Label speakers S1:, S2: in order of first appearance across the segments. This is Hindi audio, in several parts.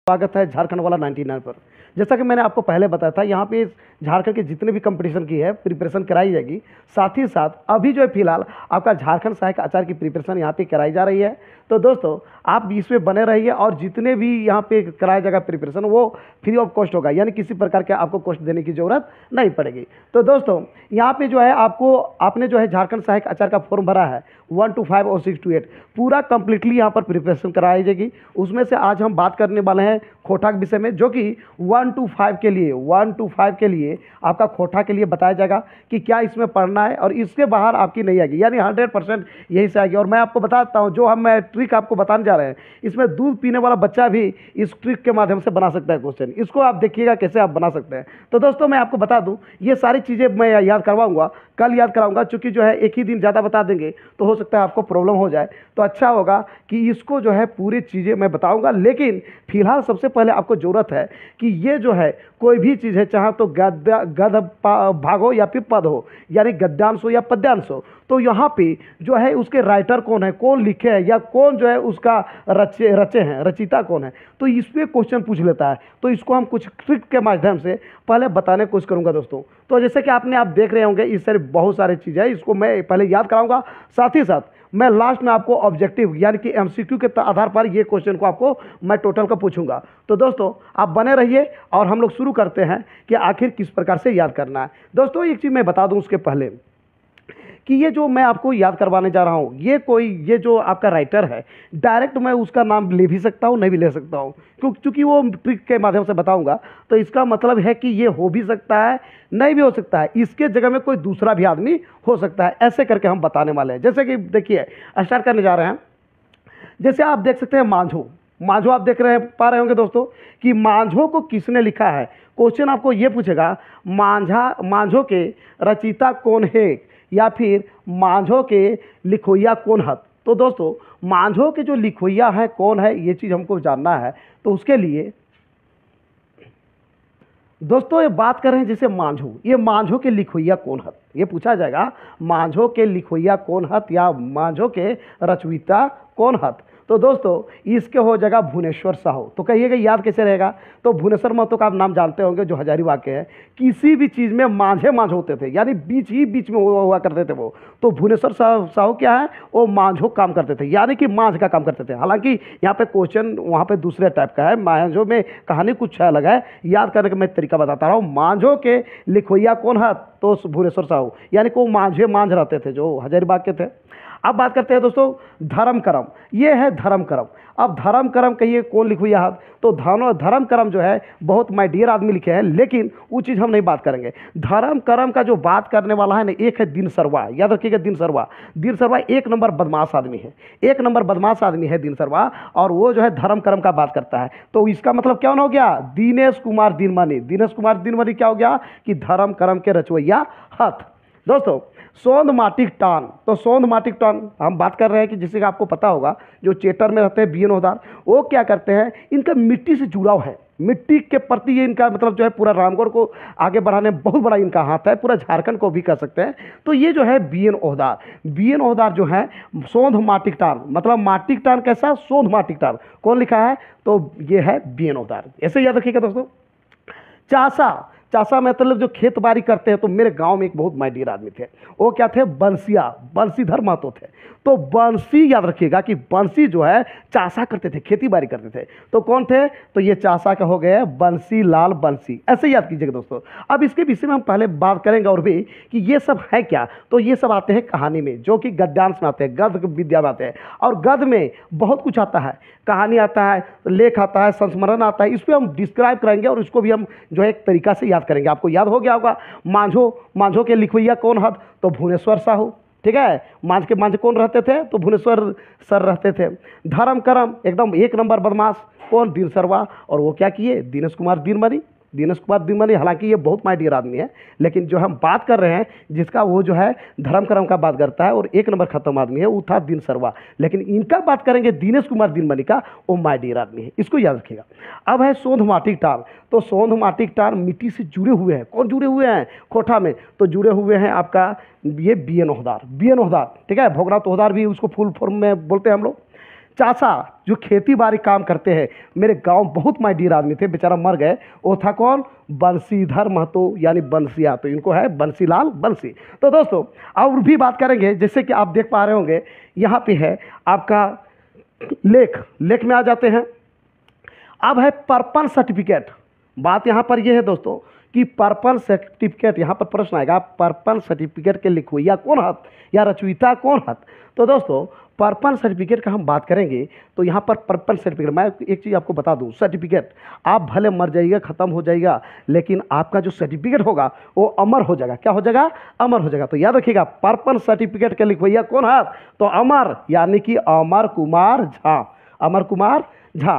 S1: स्वागत है झारखंड वाला 99 पर। जैसा कि मैंने आपको पहले बताया था, यहाँ पे झारखंड के जितने भी कंपटीशन की है प्रिपरेशन कराई जाएगी। साथ ही साथ अभी जो है फिलहाल आपका झारखंड सहायक आचार्य की प्रिपरेशन यहाँ पे कराई जा रही है। तो दोस्तों आप इसमें बने रहिए और जितने भी यहाँ पे कराया जाएगा प्रिपरेशन वो फ्री ऑफ कॉस्ट होगा, यानी किसी प्रकार के आपको कॉस्ट देने की ज़रूरत नहीं पड़ेगी। तो दोस्तों यहाँ पे जो है आपने जो है झारखंड सहायक आचार्य का फॉर्म भरा है 1 to 5 और 6 to 8 पूरा कंप्लीटली यहाँ पर प्रिपरेशन कराई जाएगी। उसमें से आज हम बात करने वाले हैं खोटा के विषय में, जो कि 1 to 5 के लिए आपका खोटा के लिए बताया जाएगा कि क्या इसमें पढ़ना है और इसके बाहर आपकी नहीं आएगी, यानी 100% यही से आएगी। और मैं आपको बताता हूँ, जो मैं ट्रिक आपको बताने जा रहे हैं, इसमें दूध पीने वाला बच्चा भी इस ट्रिक के माध्यम से बना सकता है क्वेश्चन। इसको आप देखिएगा कैसे आप बना सकते हैं। तो दोस्तों मैं आपको बता दूँ, ये सारी चीज़ें मैं याद करवाऊँगा, कल याद कराऊंगा, चूँकि जो है एक ही दिन ज़्यादा बता देंगे तो हो सकता है आपको प्रॉब्लम हो जाए। तो अच्छा होगा कि इसको जो है पूरी चीज़ें मैं बताऊंगा, लेकिन फिलहाल सबसे पहले आपको ज़रूरत है कि ये जो है कोई भी चीज़ है, चाहे तो गद भाग हो या फिर पद हो, यानी गद्यांश हो या पद्यांश हो, तो यहाँ पे जो है उसके राइटर कौन है, कौन लिखे हैं, या कौन जो है उसका रचे हैं, रचयिता कौन है, तो इस पर क्वेश्चन पूछ लेता है। तो इसको हम कुछ ट्रिक के माध्यम से पहले बताने की कोशिश करूँगा दोस्तों। तो जैसे कि आप देख रहे होंगे, इस सारी बहुत सारी चीज़ें हैं, इसको मैं पहले याद कराऊंगा। साथ ही साथ मैं लास्ट में आपको ऑब्जेक्टिव यानी कि एमसीक्यू के आधार पर ये क्वेश्चन को आपको मैं टोटल का पूछूंगा। तो दोस्तों आप बने रहिए और हम लोग शुरू करते हैं कि आखिर किस प्रकार से याद करना है। दोस्तों एक चीज़ मैं बता दूं उसके पहले कि ये जो मैं आपको याद करवाने जा रहा हूँ, ये जो आपका राइटर है, डायरेक्ट मैं उसका नाम ले भी सकता हूँ, नहीं भी ले सकता हूँ, क्योंकि वो ट्रिक के माध्यम से बताऊँगा। तो इसका मतलब है कि ये हो भी सकता है, नहीं भी हो सकता है, इसके जगह में कोई दूसरा भी आदमी हो सकता है। ऐसे करके हम बताने वाले हैं। जैसे कि देखिए स्टार्ट करने जा रहे हैं। जैसे आप देख सकते हैं मांझो आप देख पा रहे होंगे दोस्तों कि मांझो को किसने लिखा है। क्वेश्चन आपको ये पूछेगा मांझो के रचयिता कौन है, या फिर मांझो के लिखोइया कौन है। तो दोस्तों मांझो के जो लिखोइया है कौन है, ये चीज़ हमको जानना है। तो उसके लिए दोस्तों ये बात कर रहे हैं जैसे ये मांझो के लिखोइया कौन है, ये पूछा जाएगा मांझो के लिखोइया कौन है या मांझो के रचयिता कौन है। तो दोस्तों इसके हो जाएगा भुवनेश्वर साहू। तो कहिएगा याद कैसे रहेगा। तो भुवनेश्वर महतो का आप नाम जानते होंगे, जो हजारीबाग के हैं। किसी भी चीज़ में मांझ होते थे, यानी बीच में हुआ करते थे वो। तो भुवनेश्वर साहू क्या है, वो मांझो काम करते थे, यानी कि मांझ का काम करते थे। हालांकि यहाँ पे क्वेश्चन वहाँ पे दूसरे टाइप का है, मांझो में कहानी कुछ अलग है। याद करने का मैं तरीका बताता रहा हूँ। मांझो के लिखोइया कौन है, तो भुवनेश्वर साहू, यानी कि वो मांझ रहते थे, जो हजारीबाग के थे। अब बात करते हैं दोस्तों धर्म करम। ये है धर्म करम। अब धर्म करम कहिए कौन लिखोइया है, तो धर्म करम जो है बहुत माय डियर आदमी लिखे हैं, लेकिन वो चीज़ हम नहीं बात करेंगे। धर्म करम का जो बात करने वाला है ना, एक है दिन सरवा। याद रखिएगा दिन सरवा एक नंबर बदमाश आदमी है, दिन सरवा, और वो जो है धर्म करम का बात करता है। तो इसका मतलब क्या हो गया, दिनेश कुमार दिनमणि क्या हो गया कि धर्म करम के रचवैया हथ। दोस्तों सोंध माटिक टान, तो सोंध माटिक टान हम बात कर रहे हैं कि जिसे आपको पता होगा, जो चेटर में रहते हैं बीएन ओहदार, वो क्या करते हैं, इनका मिट्टी से जुड़ाव है, मिट्टी के प्रति ये इनका मतलब जो है पूरा रामगढ़ को आगे बढ़ाने में बहुत बड़ा इनका हाथ है, पूरा झारखंड को भी कर सकते हैं। तो ये जो है बीएन ओहदार जो है सोंध माटिक टान, मतलब माटिक टान कैसा, सोंध माटिक टान कौन लिखा है, तो ये है बीएन ओहदार। ऐसे याद रखिएगा दोस्तों। चासा मतलब जो खेती बाड़ी करते हैं, तो मेरे गांव में एक बहुत माय डियर आदमी थे, वो क्या थे, बंसीधर महतो थे। तो बंसी याद रखिएगा कि बंसी जो है चासा करते थे, खेती बाड़ी करते थे। तो कौन थे, तो ये चासा का हो गए बंसी लाल बंसी। ऐसे याद कीजिएगा दोस्तों। अब इसके विषय में हम पहले बात करेंगे और भी कि ये सब है क्या। तो ये सब आते हैं कहानी में, जो कि गद्यांश में आते हैं, गद्य विद्या में आते हैं। और गद्य में बहुत कुछ आता है, कहानी आता है, लेख आता है, संस्मरण आता है। इस पर हम डिस्क्राइब करेंगे और इसको भी हम जो है एक तरीका से याद करेंगे। आपको याद हो गया होगा मांझो के लिखोइया कौन है, तो भुवनेश्वर साहू। ठीक है, मांझ कौन रहते थे, तो भुवनेश्वर सर रहते थे। धर्म करम एकदम एक नंबर बदमाश कौन, दिन सरवा, और वो क्या किए, दिनेश कुमार दिनमणि। हालांकि ये बहुत माय डियर आदमी है, लेकिन जो हम बात कर रहे हैं जिसका, वो जो है धर्म करम का बात करता है और एक नंबर खत्म आदमी है, वो था दिन सरवा। लेकिन इनका बात करेंगे दिनेश कुमार दिनमणि का, वो माय डियर आदमी है, इसको याद रखिएगा। अब है सोंध माटिक टार। तो सोंध माटिक टार मिट्टी से जुड़े हुए हैं, कौन जुड़े हुए हैं, खोटा में, तो जुड़े हुए हैं आपका ये बीएन ओहदार। ठीक है, भोगनाथ ओहदार भी उसको फुल फॉर्म में बोलते हैं हम लोग। चाचा जो खेती बाड़ी काम करते हैं, मेरे गांव बहुत माय डियर आदमी थे, बेचारा मर गए, वो था कौन? बंसीधर महतो यानी बंसिया, तो इनको है बंसीलाल बंसी। तो दोस्तों और भी बात करेंगे, जैसे कि आप देख पा रहे होंगे यहाँ पे है आपका लेख में आ जाते हैं। अब है पर्पल सर्टिफिकेट। बात यहाँ पर यह है दोस्तों कि पर्पल सर्टिफिकेट, यहाँ पर प्रश्न आएगा पर्पल सर्टिफिकेट के लिखवैया कौन हत या रचयिता कौन हत? तो दोस्तों पर्पल सर्टिफिकेट का हम बात करेंगे तो यहाँ पर पर्पल सर्टिफिकेट, मैं एक चीज़ आपको बता दूँ, सर्टिफिकेट आप भले मर जाइएगा, ख़त्म हो जाएगा, लेकिन आपका जो सर्टिफिकेट होगा वो अमर हो जाएगा। क्या हो जाएगा? अमर हो जाएगा। तो याद रखिएगा पर्पल सर्टिफिकेट के लिखवैया कौन है? तो अमर यानी कि अमर कुमार झा, अमर कुमार झा।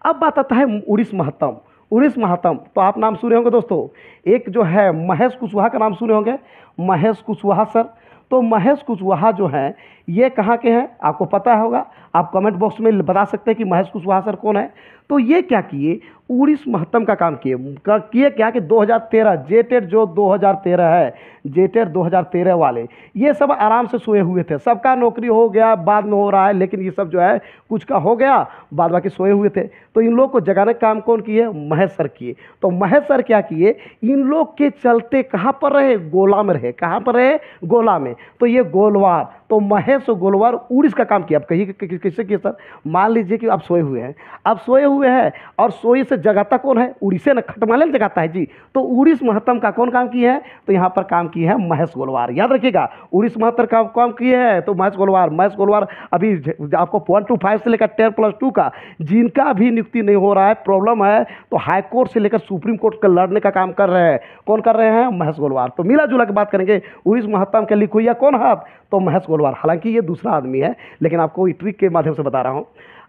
S1: अब बात आता है उड़ीस महत्तम। उड़ीस महत्तम तो आप नाम सुने होंगे दोस्तों, एक जो है महेश कुशवाहा का नाम सुने होंगे, महेश कुशवाहा सर। तो महेश कुशवाहा जो हैं ये कहाँ के हैं आपको पता होगा, आप कमेंट बॉक्स में बता सकते हैं कि महेश कुशवाहा सर कौन है। तो ये क्या किए? उड़ीस महत्तम का काम किए क्या कि 2013 जेटेड जो 2013 है, जेटेड 2013 वाले ये सब आराम से सोए हुए थे, सबका नौकरी हो गया, बाद में हो रहा है, लेकिन ये सब जो है कुछ का हो गया, बाद बाकी सोए हुए थे। तो इन लोग को जगाने का काम कौन किए? महेश सर किए। तो महेश सर क्या किए? इन लोग के चलते कहाँ पर रहे? गोला में रहे। कहाँ पर रहे? गोला में। तो ये गोलवार, तो महेश गोलवार उड़ीस का काम किया। अब कहिए किससे किया सर? मान लीजिए कि आप सोए हुए हैं, अब सोए हुए हैं और सोए से जगाता कौन है? उड़ीसे न, खटमाले जगाता है जी। तो उड़ीस महत्तम का कौन काम किया है? तो यहाँ पर काम किए हैं महेश गोलवार। याद रखिएगा उड़ीस महत्तम का काम किए हैं तो महेश गोलवार। महेश गोलवार अभी आपको 125 से लेकर 10+2 का जिनका अभी नियुक्ति नहीं हो रहा है, प्रॉब्लम है, तो हाई कोर्ट से लेकर सुप्रीम कोर्ट का लड़ने का काम कर रहे हैं। कौन कर रहे हैं? महेश गोलवार। तो मिला जुला के बात करेंगे, उड़ीस महत्तम के लिखवैया कौन है? तो महेश गोलवार। हालांकि ये दूसरा आदमी है, लेकिन आपको ट्रिक के माध्यम से बता रहा हूँ।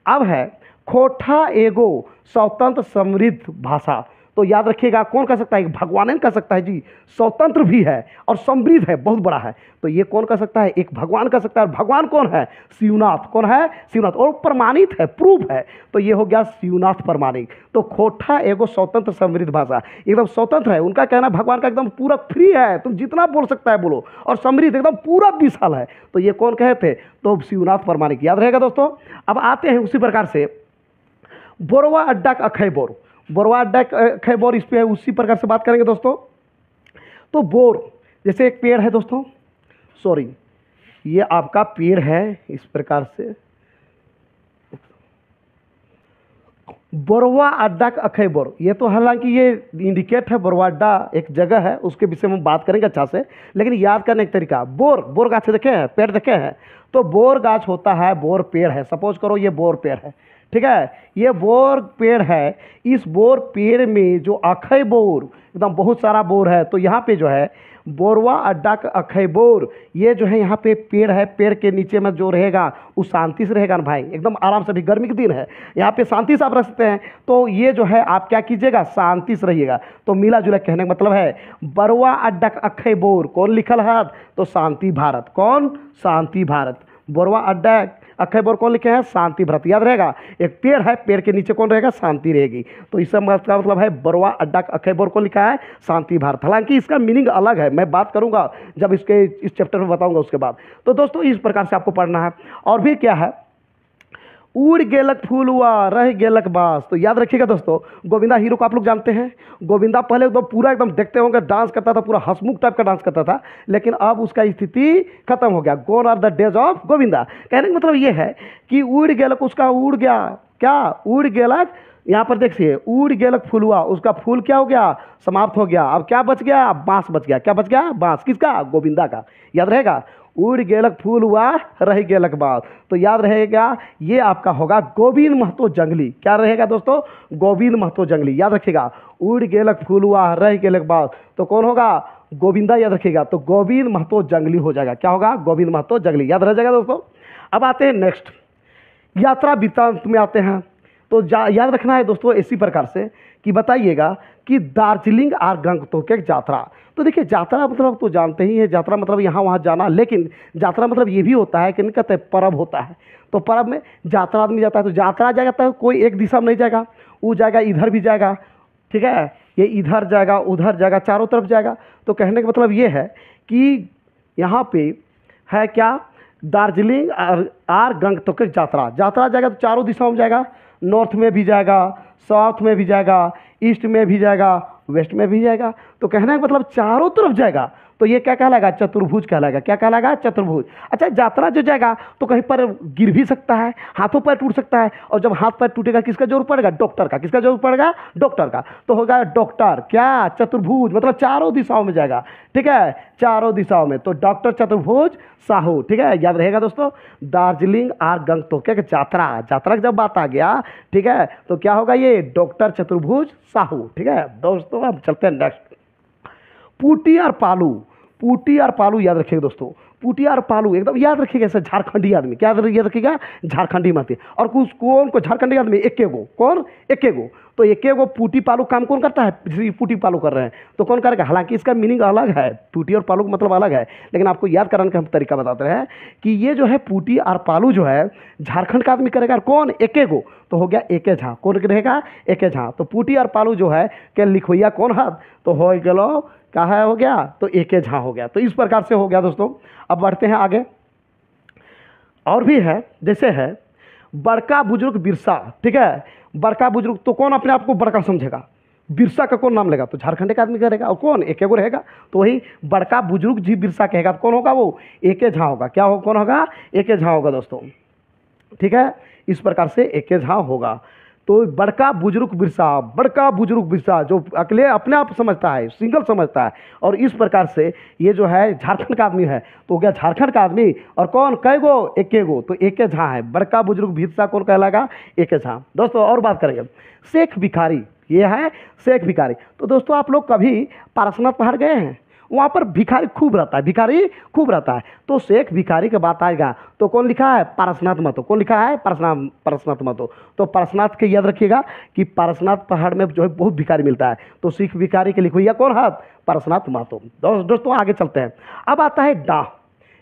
S1: अब है खोटा एगो स्वतंत्र समृद्ध भाषा। तो याद रखिएगा कौन कर सकता है? भगवान कर सकता है जी, स्वतंत्र भी है और समृद्ध है, बहुत बड़ा है। तो ये कौन कर सकता है? एक भगवान कर सकता है। भगवान कौन है? शिवनाथ। कौन है? शिवनाथ। और प्रमाणित है, प्रूफ है, तो ये हो गया शिवनाथ प्रमाणिक। तो खोटा एगो स्वतंत्र समृद्ध भाषा, एकदम स्वतंत्र है। उनका कहना भगवान का एकदम पूरा फ्री है, तुम जितना बोल सकता है बोलो, और समृद्ध एकदम पूरा विशाल है। तो ये कौन कहे थे? तो शिवनाथ प्रमाणिक। याद रहेगा दोस्तों। अब आते हैं उसी प्रकार से बोरवा अड्डा अखैबोर। बोरवा अड्डा अखैबोर, इस पर उसी प्रकार से बात करेंगे दोस्तों। तो बोर जैसे एक पेड़ है दोस्तों, सॉरी ये आपका पेड़ है, इस प्रकार से बोरवा अड्डा अखैबोर। ये तो हालांकि ये इंडिकेट है, बोरवा अड्डा एक जगह है, उसके विषय में बात करेंगे अच्छा से, लेकिन याद करने का तरीका, बोर गाछ देखे हैं, पेड़ देखे हैं। तो बोर गाछ होता है, बोर पेड़ है। सपोज करो ये बोर पेड़ है, ठीक है, ये बोर पेड़ है। इस बोर पेड़ में जो अखैबोर, एकदम बहुत सारा बोर है, तो यहाँ पे जो है बोरवा अड्डा अखैबोर, ये जो है यहाँ पे पेड़ है, पेड़ के नीचे में जो रहेगा वो शांति से रहेगा ना भाई, एकदम आराम से। भी गर्मी के दिन है, यहाँ पे शांति से आप रह सकते हैं। तो ये जो है आप क्या कीजिएगा? शांति से रहिएगा। तो मिला जुला कहने का मतलब है बोरवा अड्डा अखैबोर कौन लिखल है? तो शांति भारत। कौन? शांति भारत। बोरवा अड्डा अखैबोर कौन लिखे हैं? शांति भारत। याद रहेगा, एक पेड़ है, पेड़ के नीचे कौन रहेगा? शांति रहेगी। तो इस का मतलब है बोरवा अड्डा अखैबोर कौन लिखा है? शांति भारत। हालांकि इसका मीनिंग अलग है, मैं बात करूंगा जब इस चैप्टर में बताऊंगा उसके बाद। तो दोस्तों इस प्रकार से आपको पढ़ना है। और भी क्या है? उड़ गेलक फूलुआ रह गेलक बास। तो याद रखिएगा दोस्तों, गोविंदा हीरो को आप लोग जानते हैं। गोविंदा पहले एकदम पूरा एकदम देखते होंगे डांस करता था, पूरा हंसमुख टाइप का डांस करता था, लेकिन अब उसका स्थिति खत्म हो गया। Gone are the days of Govinda. कहने का मतलब ये है कि उड़ गेलक, उसका उड़ गया, क्या उड़ गेलक, यहाँ पर देखिए उड़ गेलक फूलुआ, उसका फूल क्या हो गया? समाप्त हो गया। अब क्या बच गया? बांस बच गया। क्या बच गया? बांस। किसका? गोविंदा का। याद रहेगा, उड़ गेलक फूल हुआ रह गेलक बास। तो याद रहेगा ये आपका होगा गोविंद महतो जंगली। क्या रहेगा दोस्तों? गोविंद महतो जंगली। याद रखिएगा, उड़ गेलक फूल हुआ रह गेलक बास, तो कौन होगा? गोविंदा। याद रखिएगा, तो गोविंद महतो जंगली हो जाएगा। क्या होगा? गोविंद महतो जंगली। याद रह जाएगा दोस्तों। अब आते हैं नेक्स्ट, यात्रा वृत्तांत में आते हैं। तो याद रखना है दोस्तों इसी प्रकार से कि बताइएगा कि दार्जिलिंग और गंगटोक यात्रा। तो देखिए यात्रा मतलब तो जानते ही है, यात्रा मतलब यहाँ वहाँ जाना, लेकिन यात्रा मतलब ये भी होता है कि नहीं कहते पर्व होता है। तो पर्व में यात्रा आदमी जाता है, तो यात्रा जाता है, कोई एक दिशा में नहीं जाएगा, वो जाएगा इधर भी जाएगा, ठीक है, ये इधर जाएगा उधर जाएगा, चारों तरफ जाएगा। तो कहने का मतलब ये है कि यहाँ पे है क्या? दार्जिलिंग आर गंगटोक की यात्रा, यात्रा जाएगा तो चारों दिशाओं में जाएगा, नॉर्थ में भी जाएगा, साउथ में भी जाएगा, ईस्ट में भी जाएगा, वेस्ट में भी जाएगा। तो कहने का मतलब चारों तरफ जाएगा, तो ये क्या कहलाएगा? चतुर्भुज कहलाएगा। क्या कहलाएगा? चतुर्भुज। अच्छा, यात्रा जो जाएगा तो कहीं पर गिर भी सकता है, हाथों पैर टूट सकता है, और जब हाथ पैर टूटेगा किसका जरूरत पड़ेगा? डॉक्टर का। किसका जरूरत पड़ेगा? डॉक्टर का। तो होगा डॉक्टर क्या? चतुर्भुज, मतलब चारों दिशाओं में जाएगा। ठीक है, चारों दिशाओं में, तो डॉक्टर चतुर्भुज साहू। ठीक है, याद रहेगा दोस्तों। दार्जिलिंग आर गंगटोक की यात्रा, यात्रा की जब बात आ गया, ठीक है, तो क्या होगा? ये डॉक्टर चतुर्भुज साहू। ठीक है दोस्तों, हम चलते हैं नेक्स्ट। पूटी और पालू, पूटी और पालू याद रखिएगा दोस्तों। पूटी और पालू एकदम याद रखिएगा, ऐसे झारखंडी आदमी क्या याद रखिएगा? झारखंडी मत। और कुछ कौन को झारखंडी आदमी? एके गो। कौन? एके गो। तो एके गो पूटी पालू काम कौन करता है? पूटी पालू कर रहे हैं, तो कौन करेगा? हालांकि इसका मीनिंग अलग है, पूटी और पालू का मतलब अलग है, लेकिन आपको याद कराने का हम तरीका बताते हैं कि ये जो है पूटी और पालू जो है झारखंड का आदमी करेगा। कौन? एके गो। तो हो गया एके झा। कौन रहेगा? एके झा। तो पूटी और पालू जो है क्या लिखोइया कौन है? तो हो गया कहा हो गया? तो एके झा हो गया। तो इस प्रकार से हो गया दोस्तों। अब बढ़ते हैं आगे। और भी है, जैसे है बड़का बुजुर्ग बिरसा। ठीक है, बड़का बुजुर्ग, तो कौन अपने आप को बड़का समझेगा? बिरसा का कौन नाम लेगा? तो झारखंड का आदमी करेगा। और कौन? एके गो रहेगा, तो वही बड़का बुजुर्ग जी बिरसा कहेगा। तो कौन होगा? वो एके झा होगा। क्या हो? कौन होगा? एके झा होगा दोस्तों। ठीक है, इस प्रकार से एके झा होगा। तो बड़का बुजुर्ग बिरसा, बड़का बुजुर्ग बिरसा जो अकेले अपने आप समझता है, सिंगल समझता है, और इस प्रकार से ये जो है झारखंड का आदमी है, तो हो गया झारखंड का आदमी। और कौन? कई गो? एके गो। तो एके झा है। बड़का बुजुर्ग बिरसा कौन कहलाएगा? एके झा। दोस्तों और बात करेंगे, शेख भिखारी। ये है शेख भिखारी। तो दोस्तों आप लोग कभी पारसनाथ पहाड़ गए हैं? वहाँ पर भिखारी खूब रहता है, भिखारी खूब रहता है। तो शेख भिखारी की बात आएगा तो कौन लिखा है? पारसनाथ महतो। कौन लिखा है? पारसनाथ महतो। तो पारसनाथ के याद रखिएगा कि पारसनाथ पहाड़ में जो है बहुत भिखारी मिलता है, तो शेख भिखारी के लिखो, यह कौन है? पारसनाथ महतो। दोस्तों आगे चलते हैं। अब आता है डाह।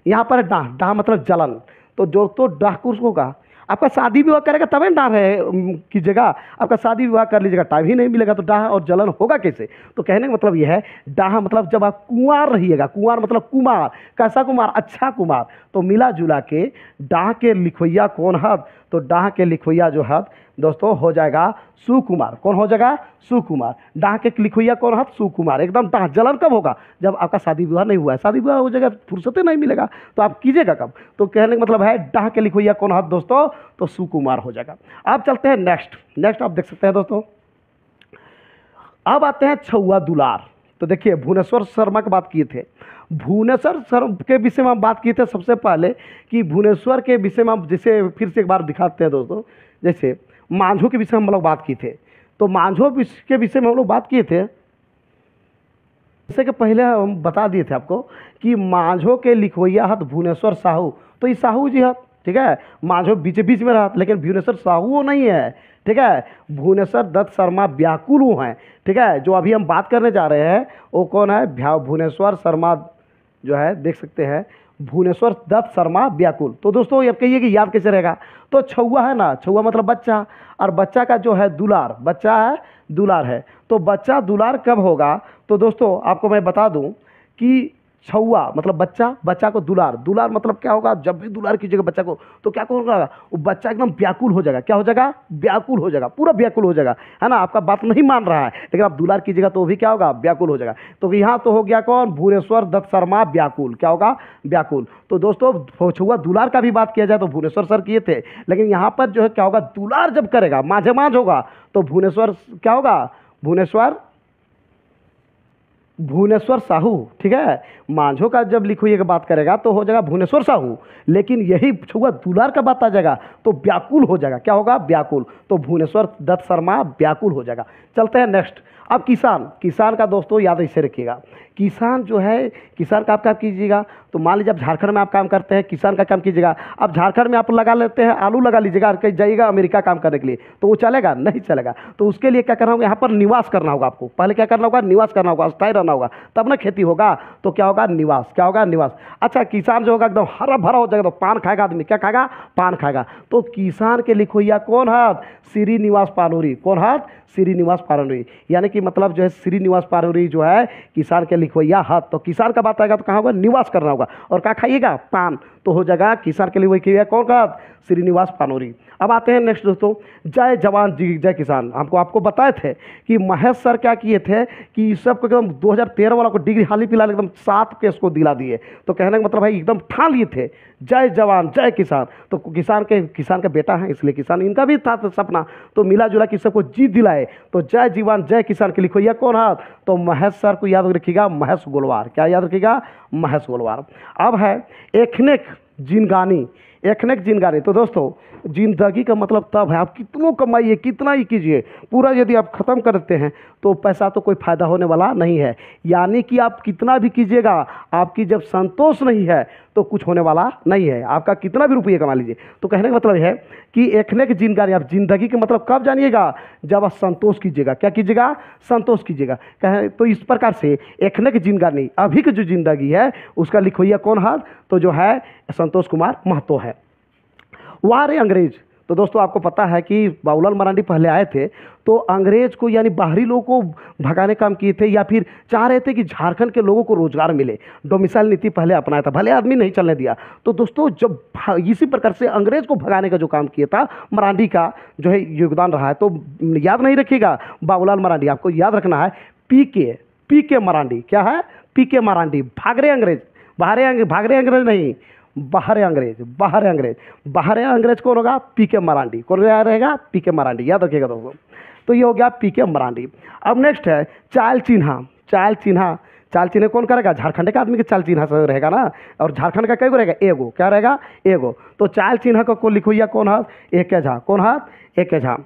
S1: यहाँ पर डाह, डाह मतलब जलन। तो जो तो डाकू होगा, आपका शादी विवाह करेगा तभी ना रहे कीजिएगा। आपका शादी विवाह कर लीजिएगा, टाइम ही नहीं मिलेगा, तो डाह और जलन होगा कैसे? तो कहने का मतलब यह है, डाह मतलब जब आप कुंवार रहिएगा, कुंवार मतलब कुमार। कैसा कुमार? अच्छा कुमार। तो मिला जुला के डाह के लिखोइया कौन है? तो डाह के लिखोइया जो है दोस्तों हो जाएगा सुकुमार। कौन हो जाएगा? सुकुमार। डाह के लिखोइया कौन है? सुकुमार। एकदम डाह। जलन कब होगा? जब आपका शादी विवाह नहीं हुआ है। शादी विवाह हो जाएगा, फुर्सत नहीं मिलेगा, तो आप कीजिएगा कब? तो कहने का मतलब है डाह के लिखोइया कौन है दोस्तों? तो सुकुमार हो जाएगा। अब चलते हैं नेक्स्ट आप देख सकते हैं दोस्तों। अब आते हैं छुआ दुलार। तो देखिए भुवनेश्वर शर्मा की बात किए थे, भुवनेश्वर शर्मा के विषय में हम बात किए थे सबसे पहले कि भुवनेश्वर के विषय में हम जैसे फिर से एक बार दिखाते हैं दोस्तों। जैसे मांझो के विषय में हम लोग बात किए थे, तो मांझो के विषय में हम लोग बात किए थे। जैसे कि पहले हम बता दिए थे आपको कि मांझो के लिखवैया हाथ भुवनेश्वर साहू। तो ये साहू जी हाथ, ठीक है, मांझो बीच बीच में रहा, लेकिन भुवनेश्वर साहू वो नहीं है। ठीक है, भुवनेश्वर दत्त शर्मा व्याकुल हैं। ठीक है, जो अभी हम बात करने जा रहे हैं वो कौन है? भुवनेश्वर शर्मा जो है, देख सकते हैं भुवनेश्वर दत्त शर्मा व्याकुल। तो दोस्तों ये कहिए कि याद कैसे रहेगा? तो छुआ है ना, छुआ मतलब बच्चा, और बच्चा का जो है दुलार, बच्चा है दुलार है। तो बच्चा दुलार कब होगा? तो दोस्तों आपको मैं बता दूं कि छुआ मतलब बच्चा, बच्चा को दुलार, दुलार मतलब क्या होगा? जब भी दुलार कीजिएगा बच्चा को तो क्या होगा? वो बच्चा एकदम व्याकुल हो जाएगा। क्या हो जाएगा? व्याकुल हो जाएगा, पूरा व्याकुल हो जाएगा, है ना। आपका बात नहीं मान रहा है, लेकिन आप दुलार कीजिएगा तो भी क्या होगा? व्याकुल हो जाएगा। तो यहाँ तो हो गया कौन? भुवनेश्वर दत्त शर्मा व्याकुल। क्या होगा? व्याकुल। तो दोस्तों छुआ दुलार का भी बात किया जाए तो भुवनेश्वर सर किए थे, लेकिन यहाँ पर जो है क्या होगा? दुलार जब करेगा, माझे माझ होगा, तो भुवनेश्वर क्या होगा? भुवनेश्वर साहू। ठीक है, मांझो का जब लिखोइए की बात करेगा तो हो जाएगा भुवनेश्वर साहू, लेकिन यही छुआ दुलार का बात आ जाएगा तो व्याकुल हो जाएगा। क्या होगा? व्याकुल। तो भुवनेश्वर दत्त शर्मा व्याकुल हो जाएगा। चलते हैं नेक्स्ट। अब किसान, किसान का दोस्तों याद ऐसे रखिएगा, किसान जो है, किसान का आप क्या कीजिएगा? तो मान लीजिए आप झारखंड में आप काम करते हैं, किसान का काम कीजिएगा। अब झारखंड में आप लगा लेते हैं, आलू लगा लीजिएगा, कहीं जाइएगा अमेरिका काम करने के लिए, तो वो चलेगा? नहीं चलेगा। तो उसके लिए क्या करना होगा? यहाँ पर निवास करना होगा आपको। पहले क्या करना होगा? निवास करना होगा, स्थायी रहना होगा, तब ना खेती होगा। तो क्या होगा? निवास। क्या होगा? निवास। अच्छा, किसान जो होगा एकदम हरा भरा हो जाएगा, तो पान खाएगा आदमी। क्या खाएगा? पान खाएगा। तो किसान के लिखोइया कौन है? श्रीनिवास पानूरी। कौन है? श्रीनिवास पानूरी। यानी कि मतलब जो है श्रीनिवास पानूरी जो है किसान के लिखवैया हाथ। तो किसान का बात आएगा तो कहाँ होगा? निवास करना होगा। और क्या खाइएगा? पान। तो हो जाएगा किसान के लिए वही किया कौन का, श्रीनिवास पानोरी। अब आते हैं नेक्स्ट दोस्तों, जय जवान जी जय किसान। हमको आपको बताए थे कि महेश सर क्या किए थे कि इस सबको एकदम 2013 वाला को डिग्री हाल ही फिलहाल एकदम 7 केस को दिला दिए। तो कहने का मतलब भाई एकदम ठान लिए थे जय जवान जय किसान। तो किसान का बेटा है इसलिए किसान इनका भी था सपना, तो मिला जुला कि सबको जीत दिलाए। तो जय जवान जय किसान के लिखो यह कौन हाथ, तो महेश सर को याद रखिएगा, महेश गोलवार। क्या याद रखिएगा, महेश गोलवार। अब है एखनेक जिनगानी, एखनेक जिनगानी। तो दोस्तों जिंदगी का मतलब तब है आप कितनों कमाइए कितना ही कीजिए, पूरा यदि आप ख़त्म कर देते हैं तो पैसा तो कोई फ़ायदा होने वाला नहीं है। यानी कि आप कितना भी कीजिएगा, आपकी जब संतोष नहीं है तो कुछ होने वाला नहीं है, आपका कितना भी रुपये कमा लीजिए। तो कहने का मतलब है कि एखनेक जिनगानी, आप जिंदगी के मतलब कब जानिएगा, जब आप संतोष कीजिएगा। क्या कीजिएगा, संतोष कीजिएगा। कहे तो इस प्रकार से एखनेक जिनगानी, अभी की जो जिंदगी है उसका लिखोइया कौन हाथ, तो जो है संतोष कुमार महतो है। वाह रे अंग्रेज। तो दोस्तों आपको पता है कि बाबूलाल मरांडी पहले आए थे तो अंग्रेज को यानी बाहरी लोगों को भगाने काम किए थे, या फिर चाह रहे थे कि झारखंड के लोगों को रोजगार मिले। डोमिसाइल नीति पहले अपनाया था, भले आदमी नहीं चलने दिया। तो दोस्तों जब इसी प्रकार से अंग्रेज को भगाने का जो काम किया था मरांडी का जो है योगदान रहा है। तो याद नहीं रखिएगा बाबूलाल मरांडी, आपको याद रखना है पी के मरांडी। क्या है, पी के मरांडी। भाग रहे अंग्रेज, भाग रहे अंग्रेज नहीं, बाहर अंग्रेज कौन होगा, पी के मरांडी। कौन रहेगा, पी के मरांडी, याद रखिएगा दोस्तों। तो ये हो गया पी के मरांडी। अब नेक्स्ट है चाल चिन्हा कौन करेगा, झारखंड के आदमी के चाल चिन्हा से रहेगा ना, और झारखंड का कई गो रहेगा, एगो। क्या रहेगा, एगो। तो चाल चिन्हा को लिखो या कौन हाथ, एक झा। कौन हाथ, एक झा।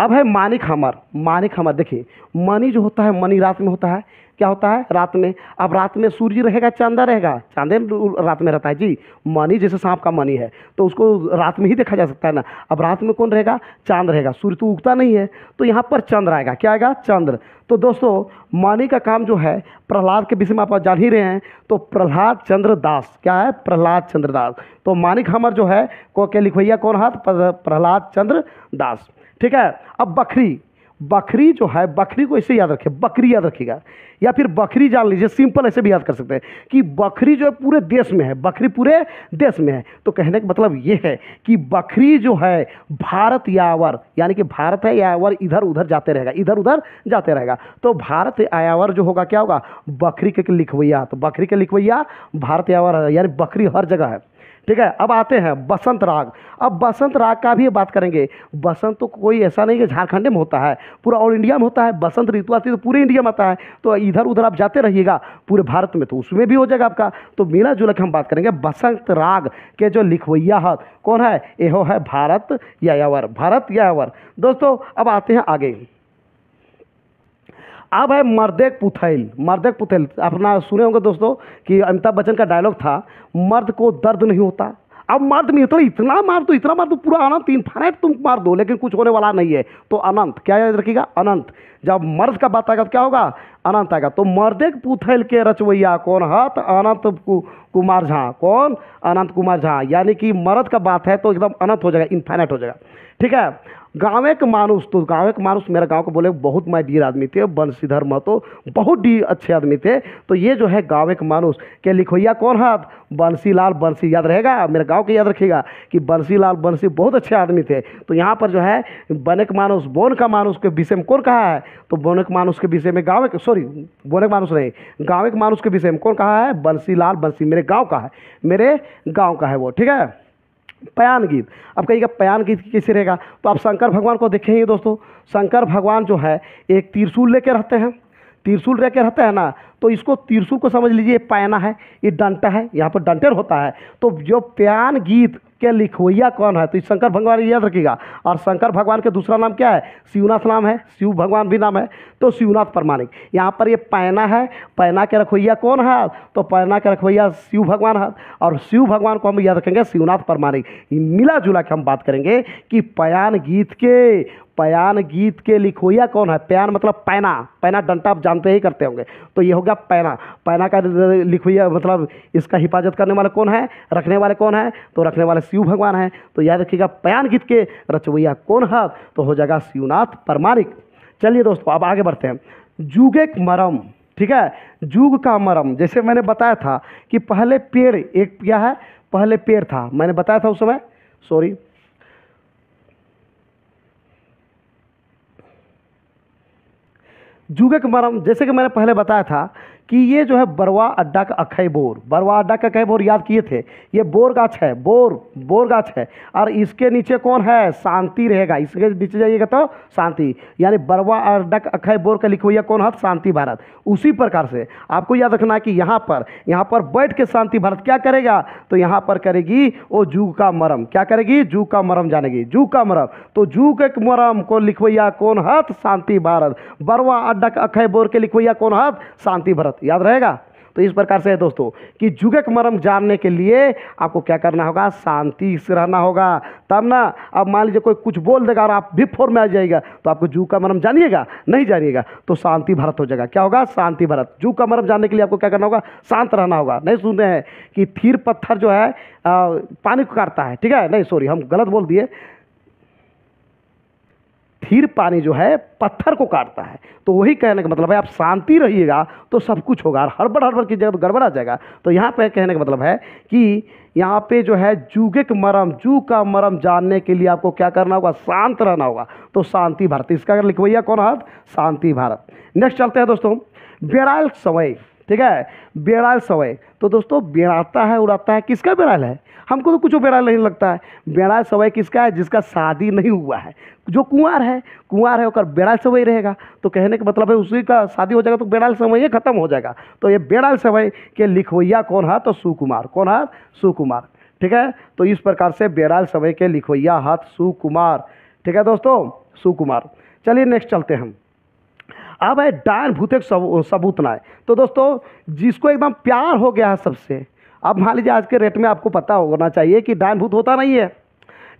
S1: अब है मानिक हमर। देखिए मनी जो होता है, मनी रात में होता है। क्या होता है, रात में। अब रात में सूर्य रहेगा, चांदा रहेगा, चांदे रात में रहता है जी। मनी जैसे सांप का मनी है तो उसको रात में ही देखा जा सकता है ना। अब रात में कौन रहेगा, चांद रहेगा, सूर्य तो उगता नहीं है तो यहाँ पर चंद्र आएगा। क्या आएगा, चंद्र। तो दोस्तों मनी का काम जो है प्रहलाद के विषय में आप जान ही रहे हैं, तो प्रहलाद चंद्र दास। क्या है, प्रहलाद चंद्र दास। तो मानिक हमर जो है को क्या लिखोइया कौन हाथ, प्रहलाद चंद्र दास। ठीक है। अब बकरी जो है, बकरी को ऐसे याद रखिए, बकरी याद रखिएगा, या फिर बकरी जान लीजिए, सिंपल ऐसे भी याद कर सकते हैं कि बकरी जो है पूरे देश में है, बकरी पूरे देश में है। तो कहने का मतलब ये है कि बकरी जो है भारत यावर, यानी कि भारत है यावर इधर उधर जाते रहेगा, तो भारत यावर जो होगा क्या होगा, बकरी के लिखवैया। तो बकरी के लिखवैया भारत यावर है, यानी बकरी हर जगह है। ठीक है। अब आते हैं बसंत राग। अब बसंत राग का भी बात करेंगे। बसंत तो कोई ऐसा नहीं कि झारखंड में होता है, पूरा ऑल इंडिया में होता है। बसंत ऋतु आती है तो पूरे इंडिया में आता है, तो इधर उधर आप जाते रहिएगा पूरे भारत में, तो उसमें भी हो जाएगा आपका। तो मिला जुला के हम बात करेंगे बसंत राग के जो लिखवैया है कौन है, यहो है भारत यायावर। दोस्तों अब आते हैं आगे। अब है मर्देक पुथैल। अपना सुने होंगे दोस्तों कि अमिताभ बच्चन का डायलॉग था, मर्द को दर्द नहीं होता। अब मर्द में इतना मार दो पूरा अनंत इनफाइनाइट तुम मार दो, लेकिन कुछ होने वाला नहीं है। तो अनंत, क्या याद रखिएगा, अनंत। जब मर्द का बात आएगा तो क्या होगा, अनंत आएगा। तो मर्देक पुथैल के रचवैया कौन हाथ, अनंत कुमार झा। कौन, अनंत कुमार झा। यानी कि मर्द का बात है तो एकदम अनंत हो जाएगा, इनफाइनाइट हो जाएगा। ठीक है। गाँव के मानुस, तो गाँव के मानुस मेरा गांव को बोले बहुत माय डियर आदमी थे, बंशीधर महतो बहुत अच्छे आदमी थे। तो ये जो है गाँव के मानुस के लिखोइया कौन हाथ, बंसीलाल बंसी। याद रहेगा, मेरे गांव के याद रखिएगा कि बंसीलाल बंसी बहुत अच्छे आदमी थे। तो यहाँ पर जो है बनक मानुस, बोन का मानुस के विषय में कौन कहा है, तो बोनक मानुस के विषय में बोनक मानुस नहीं, गाँव के मानुस के विषय में कौन कहा है, बंसीलाल बंसी। मेरे गाँव का है वो। ठीक है। पयान गीत। अब कहिएगा पयान गीत कैसे रहेगा, तो आप शंकर भगवान को देखेंगे दोस्तों। शंकर भगवान जो है एक त्रिशूल लेके रहते हैं ना, तो इसको त्रिशूल को समझ लीजिए पैना है, ये डंटा है, यहाँ पर डंटेर होता है। तो जो प्यान गीत के लिखवैया कौन है, तो शंकर भगवान याद रखिएगा। और शंकर भगवान के दूसरा नाम क्या है, शिवनाथ नाम है, शिव भगवान भी नाम है, तो शिवनाथ प्रमाणिक। यहाँ पर ये पैना है, पैना के रखवैया कौन है, तो पैना के रखवैया शिव भगवान है, और शिव भगवान को हम याद रखेंगे शिवनाथ प्रमाणिक। मिला जुला के हम बात करेंगे कि पयान गीत के लिखोइया कौन है। पयान मतलब पैना डंटा आप जानते ही करते होंगे, तो ये हो गया पैना का लिखोइया मतलब इसका हिफाजत करने वाले कौन है, रखने वाले कौन है, तो रखने वाले शिव भगवान है। तो याद रखिएगा पयान गीत के रचवैया कौन है, तो हो जाएगा शिवनाथ प्रमाणिक। चलिए दोस्तों अब आगे बढ़ते हैं। जुगेक ठीक है। जुग का मरम, जैसे मैंने बताया था कि पहले पेड़, एक क्या है, पहले पेड़ था, मैंने बताया था उस समय, सॉरी, जुगक मरम, जैसे कि मैंने पहले बताया था कि ये जो है बरवा अड्डा का अखई बोर, बरवा अड्डा का अखई बोर याद किए थे, ये बोर गाछ है, बोर गाछ है, और इसके नीचे कौन है, शांति रहेगा, इसके नीचे जाइएगा तो शांति, यानी बरवा अड्डा का अखई बोर का लिखो यह कौन है, शांति भारत। उसी प्रकार से आपको याद रखना है कि यहाँ पर बैठ के शांति भारत क्या करेगा, तो यहाँ पर करेगी वो जूग का मरम, क्या करेगी, जूग का मरम जानेगी, जूग का मरम। तो जूग के मरम को लिखवैया कौन है, शांति भारत। बरवा अड्डा का अखई बोर के लिखवैया कौन है, शांति भारत, याद रहेगा। तो इस प्रकार से है दोस्तों कि जुगक मरम जानने के लिए आपको क्या करना होगा, शांति से रहना होगा, तब ना। अब मान लीजिए कोई कुछ बोल देगा और आप भी फोर में आ जाएगा, तो आपको जुग का मरम जानिएगा, नहीं जानिएगा तो शांति भारत हो जाएगा, क्या होगा, शांति भारत। जुग का मरम जानने के लिए आपको क्या करना होगा, शांत रहना होगा। नहीं सुनते हैं कि थीर पत्थर जो है पानी को काटता है, ठीक है, नहीं सॉरी हम गलत बोल दिए, स्थिर पानी जो है पत्थर को काटता है। तो वही कहने का मतलब है आप शांति रहिएगा तो सब कुछ होगा, और हड़बड़ कीजिएगा तो गड़बड़ा जाएगा। तो यहाँ पे कहने का मतलब है कि यहाँ पे जो है जूगिक मरम, जूग का मरम जानने के लिए आपको क्या करना होगा, शांत रहना होगा। तो शांति भारत, इसका अगर लिखवैया कौन है, शांति भारत। नेक्स्ट चलते हैं दोस्तों, बेड़ाल सवई, ठीक है, बेड़ाल सवई। तो दोस्तों बेड़ाता है उड़ाता है, किसका बेड़ाल है, हमको तो कुछ बेड़ाल नहीं लगता है। बेड़ाल सवई किसका है, जिसका शादी नहीं हुआ है, जो कुंवार है और बेड़ाल सवई रहेगा। तो कहने का मतलब है उसी का शादी हो जाएगा तो बेड़ाल सवई खत्म हो जाएगा। तो ये बेड़ाल सवई के लिखवैया कौन है, तो सुकुमार, कौन है, सुकुमार, ठीक है। तो इस प्रकार से बेड़ाल सवई के लिखवैया हाथ सुकुमार, ठीक है दोस्तों, सुकुमार। चलिए नेक्स्ट चलते हैं हम। अब है डायन भूतेक सबूतनाय। तो दोस्तों जिसको एकदम प्यार हो गया है सबसे, अब मान लीजिए आज के रेट में आपको पता होना चाहिए कि डायन भूत होता नहीं है,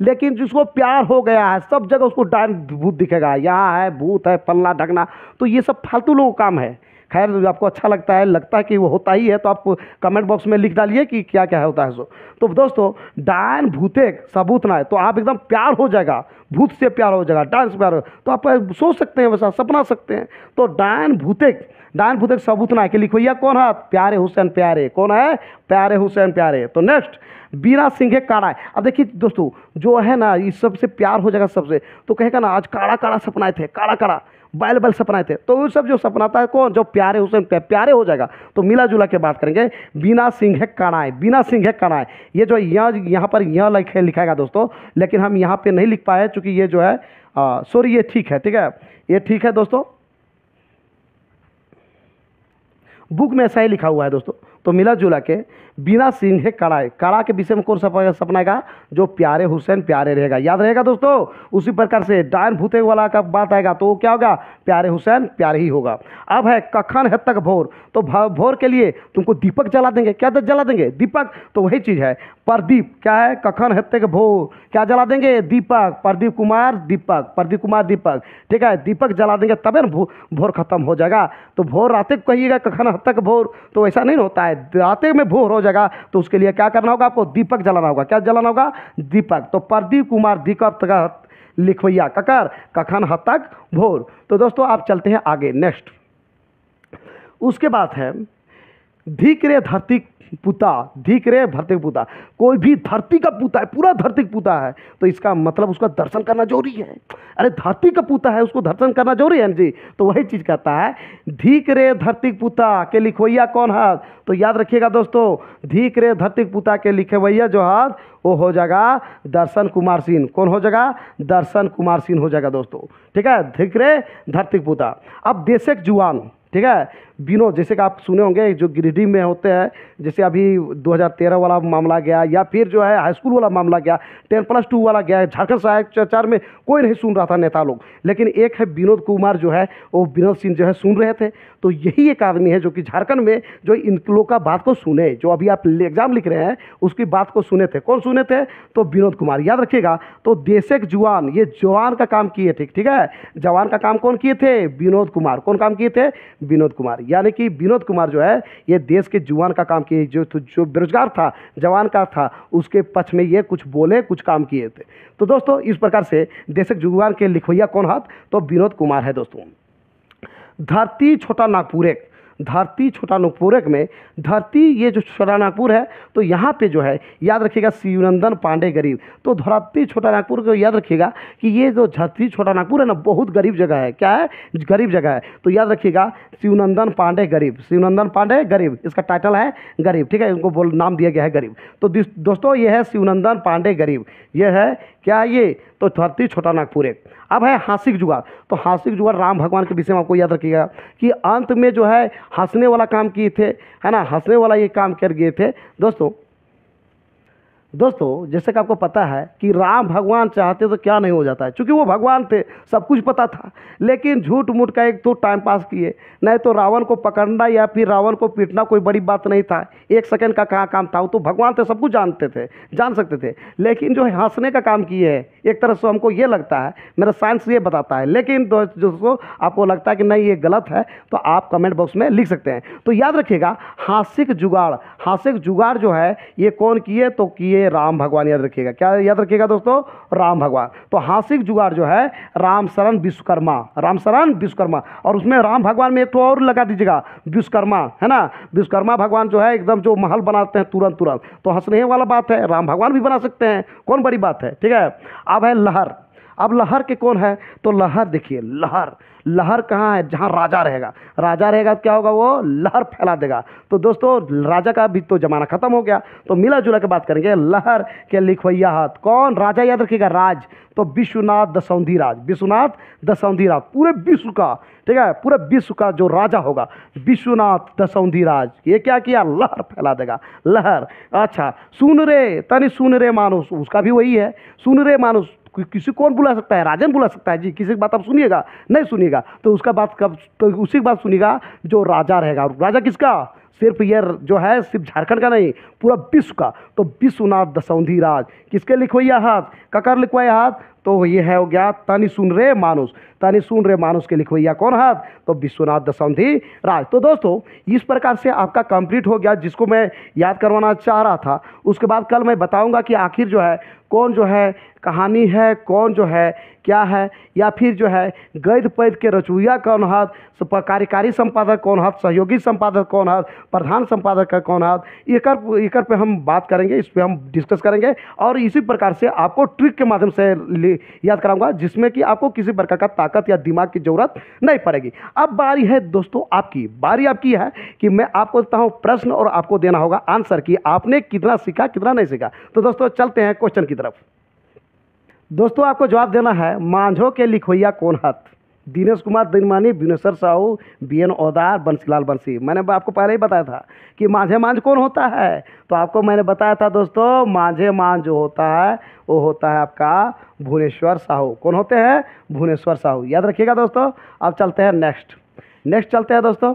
S1: लेकिन जिसको प्यार हो गया है सब जगह उसको डायन भूत दिखेगा, यहाँ है भूत है फलना ढकना, तो ये सब फालतू लोगों का काम है। खैर आपको अच्छा लगता है कि वो होता ही है, तो आप कमेंट बॉक्स में लिख डालिए कि क्या क्या होता है सो। तो दोस्तों डायन भूतेक सबूत ना है, तो आप एकदम प्यार हो जाएगा, भूत से प्यार हो जाएगा, डायन से प्यार हो, तो आप सोच सकते हैं, वैसा सपना सकते हैं। तो डायन भूतेक सबूत ना है कि लिखोइया कौन है, प्यारे हुसैन प्यारे, कौन है, प्यारे हुसैन प्यारे। तो नेक्स्ट बीना सिंह काड़ा है। अब देखिए दोस्तों जो है ना इस सबसे प्यार हो जाएगा सबसे, तो कहेगा ना आज काड़ा काड़ा सपनाए थे, काड़ा काड़ा बैल बैल सपनाए थे, तो वो सब जो सपनाता है कौन, जो प्यारे हुसैन प्यारे हो जाएगा। तो मिला जुला के बात करेंगे, बीना सिंह काड़ाए, बीना सिंह काड़ाए। ये जो यहाँ पर यह लिखाएगा दोस्तों, लेकिन हम यहाँ पे नहीं लिख पाए चूँकि ये जो है सॉरी ये ठीक है, ठीक है, ये ठीक है दोस्तों, बुक में ऐसा ही लिखा हुआ है दोस्तों। तो मिला जुला के बिना सिंह कड़ाए, कड़ा के विषय में कौन सपनाएगा, जो प्यारे हुसैन प्यारे रहेगा, याद रहेगा दोस्तों। उसी प्रकार से डायन भूते वाला का बात आएगा तो क्या होगा, प्यारे हुसैन प्यारे ही होगा। अब है कखन है तक भोर, तो भोर के लिए तुमको दीपक जला देंगे, क्या जला देंगे, दीपक। तो वही चीज़ है प्रदीप, क्या है, कखन है तक भोर, क्या जला देंगे, दीपक, प्रदीप कुमार दीपक, प्रदीप कुमार दीपक, ठीक है, दीपक जला देंगे तबे ना भोर खत्म हो जाएगा। तो भोर रात को कहिएगा कखन है तक भोर, तो ऐसा नहीं होता है, रात में भोर हो जाएगा, तो उसके लिए क्या करना होगा, आपको दीपक जलाना होगा, क्या जलाना होगा, दीपक। तो प्रदीप कुमार दीपक लिखवैया ककर कखन हद तक भोर। तो दोस्तों आप चलते हैं आगे नेक्स्ट। उसके बाद है धिक रे धरती पुता, धिक रे धरती पुता, कोई भी धरती का पूता है, पूरा धरती का पूता है, तो इसका मतलब उसका दर्शन करना जरूरी है। अरे धरती का पूता है उसको दर्शन करना जरूरी है जी। तो वही चीज़ कहता है धिक रे धरती पुता के लिखवैया कौन है, तो याद रखिएगा दोस्तों, धिक रे धरती पुता के लिखवैया जो है वो हो जाएगा दर्शन कुमार सिंह, कौन हो जाएगा, दर्शन कुमार सिंह हो जाएगा दोस्तों, ठीक है, धिक रे धरती पुता। अब देशक जुआन, ठीक है, विनोद, जैसे कि आप सुने होंगे जो गिरिडीह में होते हैं, जैसे अभी 2013 वाला मामला गया, या फिर जो है हाई स्कूल वाला मामला गया, 10+2 वाला गया, झारखंड साहित्याचार में कोई नहीं सुन रहा था नेता लोग, लेकिन एक है विनोद कुमार जो है वो विनोद सिंह जो है सुन रहे थे। तो यही एक आदमी है जो कि झारखंड में जो इन लोग का बात को सुने, जो अभी आप एग्जाम लिख रहे हैं उसकी बात को सुने थे। कौन सुने थे, तो विनोद कुमार, याद रखिएगा। तो देशक जुआन, ये जवान का काम किए थे, ठीक है, जवान का काम कौन किए थे, विनोद कुमार, कौन काम किए थे, विनोद कुमार। यानी कि विनोद कुमार जो है ये देश के जुआन का काम किए, जो बेरोजगार था, जवान का था, उसके पक्ष में ये कुछ बोले, कुछ काम किए थे। तो दोस्तों इस प्रकार से देशक जुआन के लिखवैया कौन हाथ, तो विनोद कुमार है दोस्तों। धरती छोटा नागपुर एक, धरती छोटा नागपुर में धरती, ये जो छोटा नागपुर है तो यहाँ पे जो है याद रखिएगा शिवनंदन पांडे गरीब। तो धरती छोटा नागपुर को याद रखिएगा कि ये जो धरती छोटा नागपुर है ना, बहुत गरीब जगह है। क्या है? गरीब जगह है। तो याद रखिएगा शिवनंदन पांडे गरीब, शिवनंदन पांडे गरीब, इसका टाइटल है गरीब, ठीक है, इनको बोल नाम दिया गया है गरीब। तो दोस्तों ये है शिवनंदन पांडे गरीब, ये है क्या? ये तो धरती छोटा नागपुर एक। अब है हासिक जुगाड़। तो हासिक जुगाड़ राम भगवान के विषय में आपको याद रखिएगा कि अंत में जो है हंसने वाला काम किए थे, है ना, हंसने वाला ये काम कर गए थे दोस्तों जैसे कि आपको पता है कि राम भगवान चाहते तो क्या नहीं हो जाता है, क्योंकि वो भगवान थे, सब कुछ पता था, लेकिन झूठ मूठ का एक तो टाइम पास किए। नहीं तो रावण को पकड़ना या फिर रावण को पीटना कोई बड़ी बात नहीं था, 1 सेकंड का कहाँ काम था। वो तो भगवान थे, सब कुछ जानते थे, जान सकते थे, लेकिन जो हंसने का काम किए हैं, एक तरह से हमको ये लगता है, मेरा साइंस ये बताता है, लेकिन दोस्तों आपको लगता है कि नहीं ये गलत है तो आप कमेंट बॉक्स में लिख सकते हैं। तो याद रखिएगा हासिक जुगाड़ जो है ये कौन किए? तो किए राम भगवान। याद रखिएगा, क्या याद रखिएगा दोस्तों? राम भगवान। तो हासिक जुगाड़ जो है रामशरण विश्वकर्मा, और उसमें राम भगवान में एक तो और लगा दीजिएगा विश्वकर्मा, है ना। विश्वकर्मा भगवान जो है एकदम जो महल बनाते हैं तुरंत, तो हंसने वाला बात है, राम भगवान भी बना सकते हैं, कौन बड़ी बात है, ठीक है। अब है लहर। अब लहर के कौन है? तो लहर देखिए, लहर कहाँ है? जहाँ राजा रहेगा तो क्या होगा? वो लहर फैला देगा। तो दोस्तों राजा का भी तो जमाना खत्म हो गया, तो मिला जुला के बात करेंगे। लहर के लिखवैया हाथ कौन? राजा, याद रखिएगा राज, तो विश्वनाथ दसौंधी राज, पूरे विश्व का, ठीक है, पूरे विश्व का जो राजा होगा विश्वनाथ दसौंधी राज। ये क्या किया? लहर फैला देगा, लहर। अच्छा, सुन रे मानुस, उसका भी वही है, सुन रे मानुस। किसी कौन बुला सकता है? राजन बुला सकता है जी। किसी की बात आप सुनिएगा? नहीं सुनिएगा। तो उसका बात कब? तो उसी की बात सुनिएगा जो राजा रहेगा। राजा किसका? सिर्फ ये जो है सिर्फ झारखंड का नहीं, पूरा विश्व का। तो विश्वनाथ दसौंधी राज किसके लिखवाया हाथ? ककर लिखवाया हाथ? तो ये है हो गया तनि सुन रे मानुस के लिखवैया कौन हाथ? तो विश्वनाथ दसौंधी राज। तो दोस्तों इस प्रकार से आपका कंप्लीट हो गया, जिसको मैं याद करवाना चाह रहा था। उसके बाद कल मैं बताऊंगा कि आखिर जो है कौन जो है कहानी है, कौन जो है क्या है, या फिर जो है गैद पैद के रचुइया कौन हाथ, कार्यकारी संपादक कौन हाथ, सहयोगी संपादक कौन हाथ, प्रधान संपादक का कौन हाथ। एकर पे हम बात करेंगे, इस पे हम डिस्कस करेंगे, और इसी प्रकार से आपको ट्रिक के माध्यम से याद कराऊंगा, जिसमें कि आपको किसी प्रकार का ताकत या दिमाग की जरूरत नहीं पड़ेगी। अब बारी है दोस्तों आपकी है कि मैं आपको देता हूं प्रश्न और आपको देना होगा आंसर कि आपने कितना सीखा कितना नहीं सीखा। तो दोस्तों चलते हैं क्वेश्चन की तरफ। दोस्तों आपको जवाब देना है मांझों के लिखवैया कौन हाथ? दिनेश कुमार दिनमानी, विनेश्वर साहू, बीएन ओदार, बंसीलाल बंसी। मैंने आपको पहले ही बताया था कि मांझे कौन होता है। तो आपको मैंने बताया था दोस्तों मांझे जो होता है वो होता है आपका भुवनेश्वर साहू। कौन होते हैं? भुवनेश्वर साहू। याद रखिएगा दोस्तों। अब चलते हैं नेक्स्ट चलते हैं दोस्तों।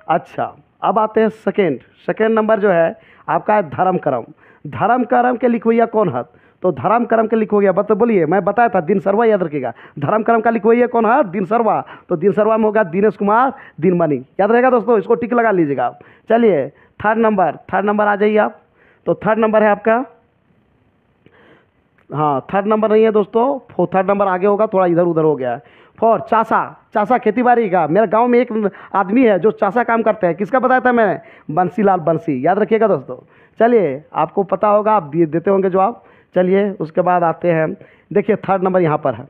S1: अच्छा, अब आते हैं सेकेंड नंबर जो है आपका है धर्म करम के लिखवैया कौन हाथ? तो धर्म करम के लिखवैया बोलिए, मैं बताया था दिन सर्वा। याद रखिएगा धर्म करम का लिखवैया कौन हाथ? दिन सर्वा। तो दिन सर्वा में होगा दिनेश कुमार दिनमणि। याद रहेगा दोस्तों, इसको टिक लगा लीजिएगा आप। चलिए थर्ड नंबर आ जाइए आप। तो थर्ड नंबर है आपका, हाँ थर्ड नंबर नहीं है दोस्तों, थर्ड नंबर आगे होगा, थोड़ा इधर उधर हो गया है। फॉर चासा खेती बाड़ी का। मेरे गांव में एक आदमी है जो चासा काम करते हैं। किसका बताया था मैंने? बंसीलाल बंसी। याद रखिएगा दोस्तों। चलिए आपको पता होगा, आप देते होंगे जवाब। चलिए उसके बाद आते हैं, देखिए थर्ड नंबर यहाँ पर है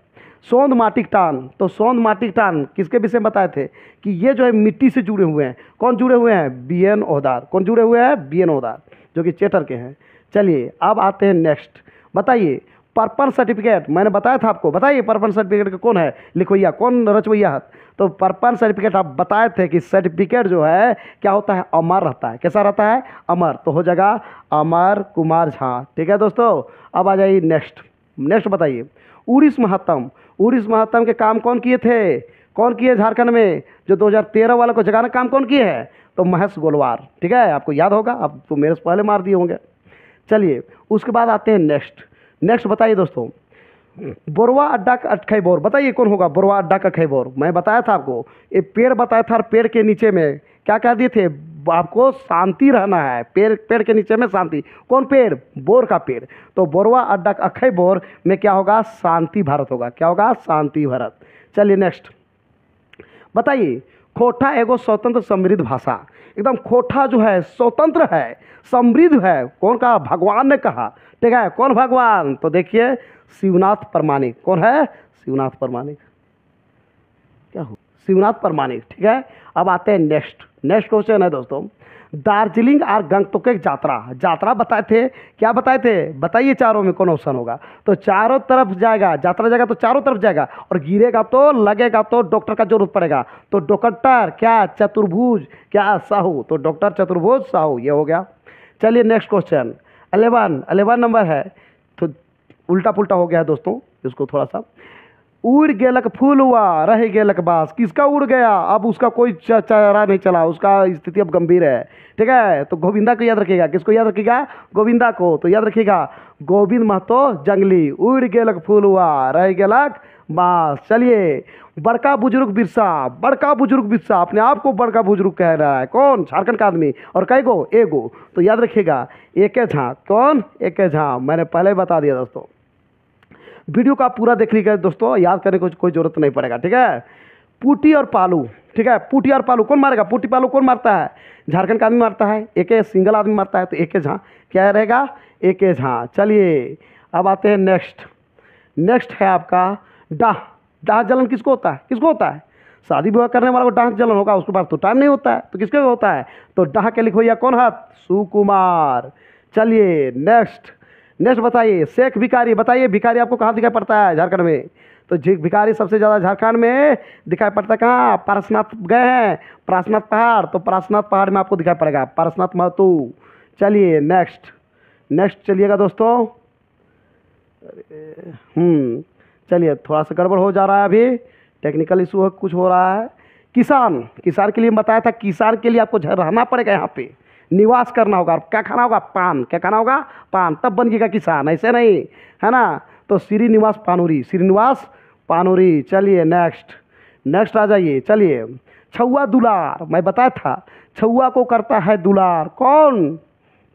S1: सोंद माटिक टान। तो सोंद माटिक टान किसके विषय में बताए थे कि ये जो है मिट्टी से जुड़े हुए हैं। कौन जुड़े हुए हैं? बीएन ओहदार। कौन जुड़े हुए हैं? बीएन ओहदार, जो कि चेटर के हैं। चलिए अब आते हैं नेक्स्ट। बताइए परपन सर्टिफिकेट, मैंने बताया था आपको, बताइए परपन सर्टिफिकेट का कौन है लिखवैया, कौन रचवैया है? तो परपन सर्टिफिकेट आप बताए थे कि सर्टिफिकेट जो है क्या होता है? अमर रहता है। कैसा रहता है? अमर। तो हो जाएगा अमर कुमार झा। ठीक है दोस्तों। अब आ जाइए नेक्स्ट बताइए उड़ीस महत्तम के काम कौन किए थे? कौन किए झारखंड में? जो 2013 वाले को जगाने काम कौन किए हैं? तो महेश गोलवार। ठीक है, आपको याद होगा, आप तो मेरे से पहले मार दिए होंगे। चलिए उसके बाद आते हैं नेक्स्ट बताइए दोस्तों बोरवा अड्डा का खैबोर। बताइए कौन होगा बोरवा अड्डा का खैबोर? मैं बताया था आपको, एक पेड़ बताया था, और पेड़ के नीचे में क्या कह दिए थे आपको? शांति रहना है। पेड़ के नीचे में शांति। कौन पेड़? बोर का पेड़। तो बोरवा अड्डा का खैबोर में क्या होगा? शांति भारत होगा। क्या होगा? शांति भारत। चलिए नेक्स्ट बताइए, खोटा एगो स्वतंत्र समृद्ध भाषा, एकदम खोटा जो है स्वतंत्र है, समृद्ध है, कौन कहा? भगवान ने कहा। ठीक है, कौन भगवान? तो देखिए शिवनाथ प्रमाणिक। कौन है? शिवनाथ प्रमाणिक। क्या हो? शिवनाथ प्रमाणिक। ठीक है, अब आते हैं नेक्स्ट क्वेश्चन है दोस्तों, दार्जिलिंग और गंगटोक की यात्रा बताए थे, क्या बताए थे? बताइए चारों में कौन ऑप्शन होगा? तो चारों तरफ जाएगा, यात्रा जाएगा तो चारों तरफ जाएगा, और गिरेगा तो लगेगा तो डॉक्टर का जरूरत पड़ेगा। तो डॉक्टर क्या? चतुर्भुज क्या? साहू। तो डॉक्टर चतुर्भुज साहू, ये हो गया। चलिए नेक्स्ट क्वेश्चन 11 नंबर है, तो उल्टा पुल्टा हो गया है दोस्तों, इसको थोड़ा सा। उड़ गेलक फूल हुआ रह गेलक बास, किसका उड़ गया? अब उसका कोई चारा नहीं चला, उसका स्थिति अब गंभीर है। ठीक है, तो गोविंदा को याद रखिएगा। किसको याद रखिएगा? गोविंदा को। तो याद रखिएगा गोविंद महतो जंगली, उड़ गेलक फूल हुआ रह गेलक बास। चलिए, बड़का बुजुर्ग बिरसा अपने आप को बड़का बुजुर्ग कह रहा है, कौन? झारखंड का आदमी। और कई गो? एगो। तो याद रखिएगा एके झा। कौन? एके झा, मैंने पहले बता दिया दोस्तों। वीडियो का पूरा देख लीजिएगा दोस्तों, याद करने को कोई जरूरत नहीं पड़ेगा। ठीक है, पुटी और पालू। ठीक है, पुटी और पालू कौन मारेगा? पुटी पालू कौन मारता है? झारखंड का आदमी मारता है, एक सिंगल आदमी मारता है। तो एके झा क्या रहेगा? एके झा। चलिए अब आते हैं नेक्स्ट है आपका डाह जलन। किसको होता है? शादी विवाह करने वाला को डाह जलन होगा, उसके पास तो टाइम नहीं होता है, तो किसके होता है? तो डाह के लिखो या कौन हाथ? सुकुमार। चलिए नेक्स्ट बताइए, शेख भिखारी। बताइए भिखारी आपको कहाँ दिखाई पड़ता है झारखंड में? तो भिखारी सबसे ज़्यादा झारखंड में दिखाई पड़ता है कहाँ? पारसनाथ गए हैं, पारसनाथ पहाड़, तो पारसनाथ पहाड़ में आपको दिखाई पड़ेगा पारसनाथ महतो। चलिए नेक्स्ट चलिएगा दोस्तों। चलिए, थोड़ा सा गड़बड़ हो जा रहा है, अभी टेक्निकल इशू कुछ हो रहा है। किसान के लिए बताया था, किसान के लिए आपको रहना पड़ेगा, यहाँ पे निवास करना होगा। क्या खाना होगा? पान। क्या खाना होगा? पान, तब बनिएगा किसान, ऐसे नहीं है ना। तो श्रीनिवास पानूरी। चलिए नेक्स्ट आ जाइए। चलिए, छुआ दुलार, मैं बताया था छुआ को करता है दुलार, कौन?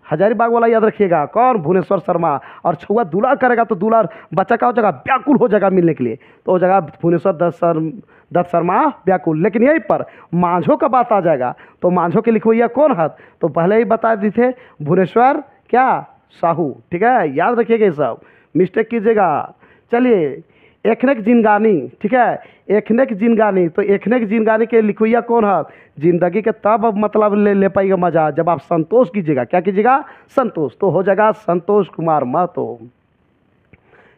S1: हजारीबाग वाला याद रखिएगा, कौन? भुवनेश्वर शर्मा। और छुआ दुलार करेगा तो दुलार बच्चा का हो जाएगा, व्याकुल हो जाएगा मिलने के लिए, तो हो जाएगा भुवनेश्वर दत्त शर्मा व्याकुल। लेकिन यहीं पर मांझों का बात आ जाएगा, तो मांझों के लिखवैया कौन हाथ? तो पहले ही बता दी थे, भुवनेश्वर क्या? साहू। ठीक है, याद रखिएगा, ये सब मिस्टेक कीजिएगा। चलिए, एखनेक जिनगानी। ठीक है, एखनेक जिनगानी, तो एखनेक जिनगानी के लिखवैया कौन हाथ? जिंदगी के तब मतलब ले पाएगा मजा जब आप संतोष कीजिएगा। क्या कीजिएगा? संतोष। तो हो जाएगा संतोष कुमार महतो।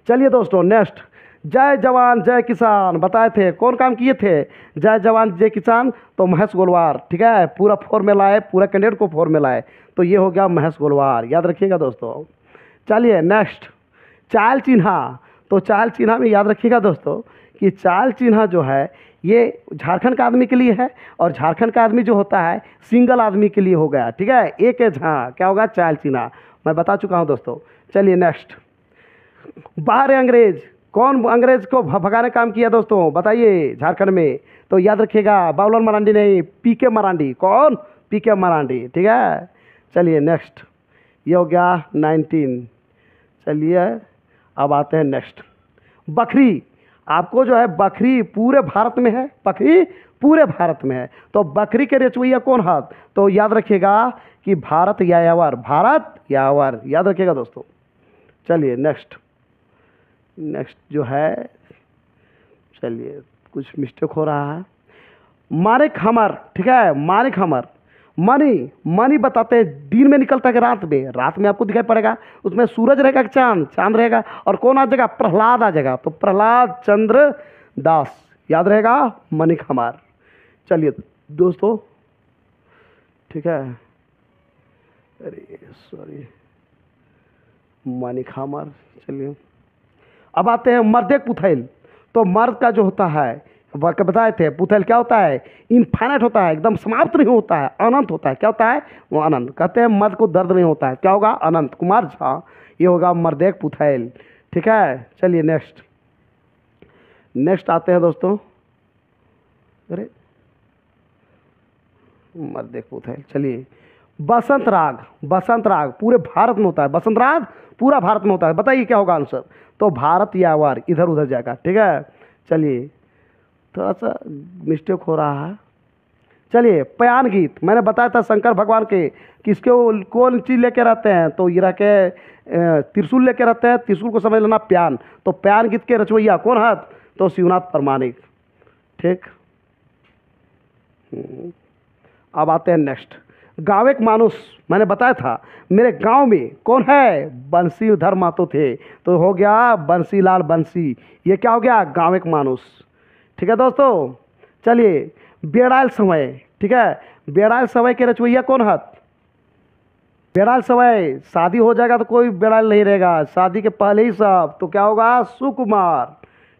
S1: चलिए दोस्तों नेक्स्ट, जय जवान जय किसान बताए थे, कौन काम किए थे? जय जवान जय किसान, तो महेश गोलवार। ठीक है, पूरा फॉर्मूला है, पूरा कैंडिडेट को फॉर्मूला है, तो ये हो गया महेश गोलवार, याद रखिएगा दोस्तों। चलिए नेक्स्ट, चाल चिन्हा। तो चाल चिन्हा में याद रखिएगा दोस्तों कि चाल चिन्हा जो है ये झारखंड का आदमी के लिए है, और झारखंड का आदमी जो होता है सिंगल आदमी के लिए हो गया। ठीक है, एक झा क्या होगा? चाल चिन्हा, मैं बता चुका हूँ दोस्तों। चलिए नेक्स्ट, बाहर अंग्रेज। कौन अंग्रेज को भगाने काम किया दोस्तों? बताइए झारखंड में। तो याद रखिएगा बाबुलाल मरांडी नहीं, पीके मरांडी। कौन? पीके मरांडी। ठीक है, चलिए नेक्स्ट, ये हो गया 19। चलिए अब आते हैं नेक्स्ट, बकरी। आपको जो है बकरी पूरे भारत में है, बकरी पूरे भारत में है, तो बकरी के रेचुइया कौन हाथ? तो याद रखिएगा कि भारत यायावर, याद रखिएगा दोस्तों। चलिए नेक्स्ट जो है, चलिए कुछ मिस्टेक हो रहा है, मानिक हमर। ठीक है, मानिक हमर, मनी बताते हैं दिन में निकलता है कि रात में आपको दिखाई पड़ेगा, उसमें सूरज रहेगा कि चांद रहेगा, और कौन आ जाएगा? प्रहलाद आ जाएगा, तो प्रहलाद चंद्र दास, याद रहेगा मनिक हमार। चलिए दोस्तों, ठीक है, अरे सॉरी, मनिक हमार। चलिए अब आते हैं मर्देक पुथैल। तो मर्द का जो होता है बताए थे, पुथैल क्या होता है? इनफाइनाइट होता है, एकदम समाप्त नहीं होता है, अनंत होता है। क्या होता है? वो अनंत। कहते हैं मर्द को दर्द नहीं होता है, क्या होगा? अनंत कुमार झा, ये होगा मर्देक पुथैल। ठीक है, चलिए नेक्स्ट आते हैं दोस्तों, अरे मर्देक पुथैल। चलिए, बसंत राग पूरे भारत में होता है, बसंत राग पूरा भारत में होता है। बताइए क्या होगा आंसर? तो भारत यावर, इधर उधर जाएगा। ठीक है, चलिए थोड़ा सा मिस्टेक हो रहा है। चलिए, पयान गीत मैंने बताया था शंकर भगवान के किसके वो कौन चीज़ लेके रहते हैं, तो ये रखे त्रिशूल लेके रहते हैं, त्रिशूल को समझ लेना प्यान। तो प्यान गीत के रचवैया कौन है, तो शिवनाथ प्रमाणिक। ठीक। अब आते हैं नेक्स्ट, गाँव एक मानुस। मैंने बताया था मेरे गांव में कौन है, बंसीधर महतो थे, तो हो गया बंसीलाल बंसी। ये क्या हो गया, गाँव एक मानुस। ठीक है दोस्तों। चलिए, बेड़ाल समय। ठीक है, बेड़ाल समय के रचवैया कौन है, बेड़ाल समय। शादी हो जाएगा तो कोई बेड़ाल नहीं रहेगा, शादी के पहले ही सब, तो क्या होगा, सुकुमार।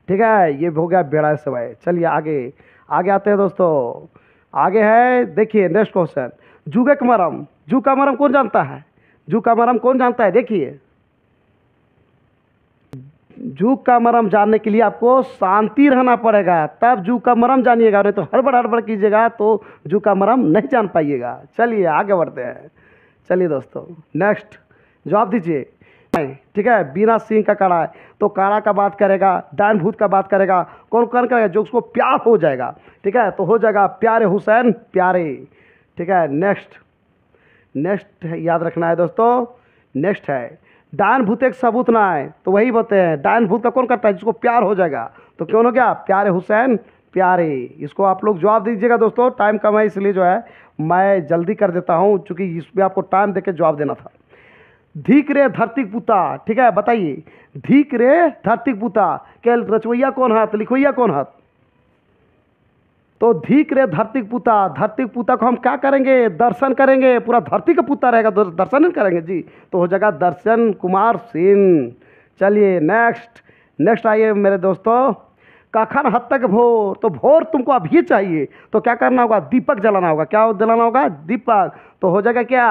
S1: ठीक है, ये हो गया बेड़ाल समय। चलिए आगे आगे आते हैं दोस्तों। आगे है, देखिए नेक्स्ट क्वेश्चन, जुगे का मरम। जू का मरम कौन जानता है, जू का मरम कौन जानता है, देखिए। जू का मरम जानने के लिए आपको शांति रहना पड़ेगा, तब जू का मरम जानिएगा, नहीं तो हड़बड़ हड़बड़ कीजिएगा तो जू का मरम नहीं जान पाइएगा। चलिए आगे बढ़ते हैं। चलिए दोस्तों, नेक्स्ट जवाब दीजिए। ठीक है, बिना सिंह का काड़ा है, तो काड़ा का बात करेगा, डायन भूत का बात करेगा, कौन कौन करेगा, जो उसको प्यार हो जाएगा। ठीक है, तो हो जाएगा प्यारे हुसैन प्यारे। ठीक है, नेक्स्ट नेक्स्ट याद रखना है दोस्तों। नेक्स्ट है, डायन भूत एक सबूत ना है, तो वही बोलते हैं डायन भूत का कौन करता है, जिसको प्यार हो जाएगा, तो कौन हो गया, प्यारे हुसैन प्यारे। इसको आप लोग जवाब दीजिएगा दोस्तों, टाइम कम है इसलिए जो है मैं जल्दी कर देता हूँ, चूँकि इसमें आपको टाइम देके जवाब देना था। धीक रे धरती पुता। ठीक है, बताइए, धीक रे धरती पुता के रचवैया कौन है, तो लिखवैया कौन है, तो धीक रे धरती पुता। धरती पुता को हम क्या करेंगे, दर्शन करेंगे, पूरा धरती का पुता रहेगा तो दर्शन नहीं करेंगे जी, तो हो जाएगा दर्शन कुमार सिंह। चलिए नेक्स्ट आइए मेरे दोस्तों, कखन हद तक भोर, तो भोर तुमको अभी चाहिए, तो क्या करना होगा, दीपक जलाना होगा। क्या जलाना होगा, दीपक, तो हो जाएगा क्या,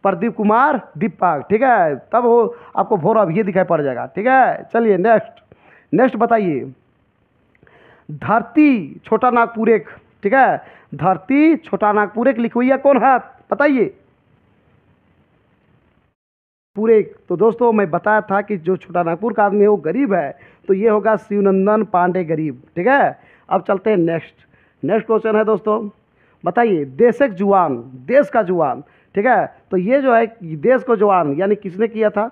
S1: प्रदीप कुमार दीपक। ठीक है, तब वो आपको भोर अभी दिखाई पड़ जाएगा। ठीक है, चलिए नेक्स्ट बताइए, धरती छोटा नागपुर एक। ठीक है, धरती छोटा नागपुर एक लिखवैया कौन है, बताइए, पूरे। तो दोस्तों मैं बताया था कि जो छोटा नागपुर का आदमी है वो गरीब है, तो ये होगा शिवनंदन पांडे गरीब। ठीक है, अब चलते हैं नेक्स्ट क्वेश्चन है दोस्तों, बताइए, देश एक जुआन, देश का जुआन। ठीक है, तो ये जो है देश को जुआन यानी किसने किया था,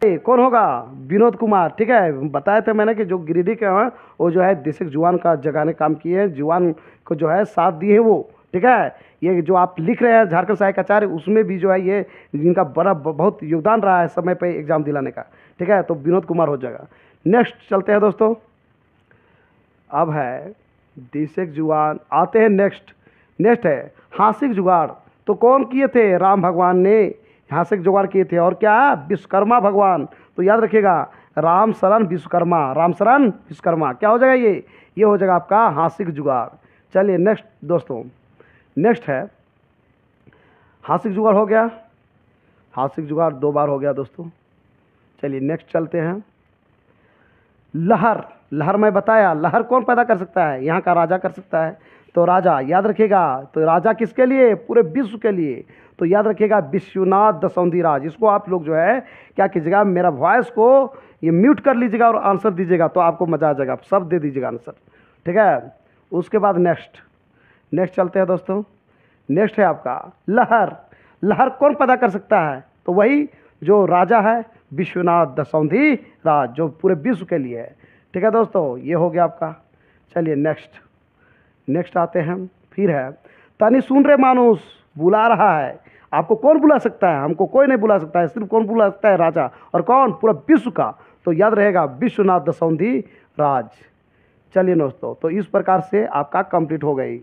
S1: कौन होगा, विनोद कुमार। ठीक है, बताया था मैंने कि जो गिरिडीह के हैं वो जो है देश एक जुआन का जगाने काम किए हैं, जुआन को जो है साथ दिए हैं वो। ठीक है, ये जो आप लिख रहे हैं झारखंड साहित्य आचार्य, उसमें भी जो है ये इनका बड़ा बहुत योगदान रहा है समय पे एग्जाम दिलाने का। ठीक है, तो विनोद कुमार हो जाएगा। नेक्स्ट चलते हैं दोस्तों, अब है देश एक जुआन। आते हैं नेक्स्ट है हासिक जुगाड़, तो कौन किए थे, राम भगवान ने हासिक जुगाड़ किए थे, और क्या, विश्वकर्मा भगवान। तो याद रखिएगा, राम शरण विश्वकर्मा, क्या हो जाएगा, ये हो जाएगा आपका हासिक जुगाड़। चलिए नेक्स्ट दोस्तों, नेक्स्ट है हासिक जुगाड़ हो गया, हासिक जुगाड़ 2 बार हो गया दोस्तों। चलिए नेक्स्ट चलते हैं, लहर मैं बताया, लहर कौन पैदा कर सकता है, यहाँ का राजा कर सकता है, तो राजा याद रखिएगा, तो राजा किसके लिए, पूरे विश्व के लिए, तो याद रखिएगा विश्वनाथ दसौंधी राज। इसको आप लोग जो है क्या कीजिएगा, मेरा वॉइस को ये म्यूट कर लीजिएगा और आंसर दीजिएगा, तो आपको मजा आ जाएगा, आप सब दे दीजिएगा आंसर। ठीक है, उसके बाद नेक्स्ट चलते हैं दोस्तों, नेक्स्ट है आपका लहर कौन पैदा कर सकता है, तो वही जो राजा है विश्वनाथ दसौंधी राज, जो पूरे विश्व के लिए है। ठीक है दोस्तों, ये हो गया आपका। चलिए नेक्स्ट आते हैं, फिर है तनी सुन रे मानुस बुला रहा है। आपको कौन बुला सकता है, हमको कोई नहीं बुला सकता है, सिर्फ कौन बुला सकता है, राजा, और कौन, पूरा विश्व का, तो याद रहेगा विश्वनाथ दसौंधी राज। चलिए दोस्तों, तो इस प्रकार से आपका कंप्लीट हो गई।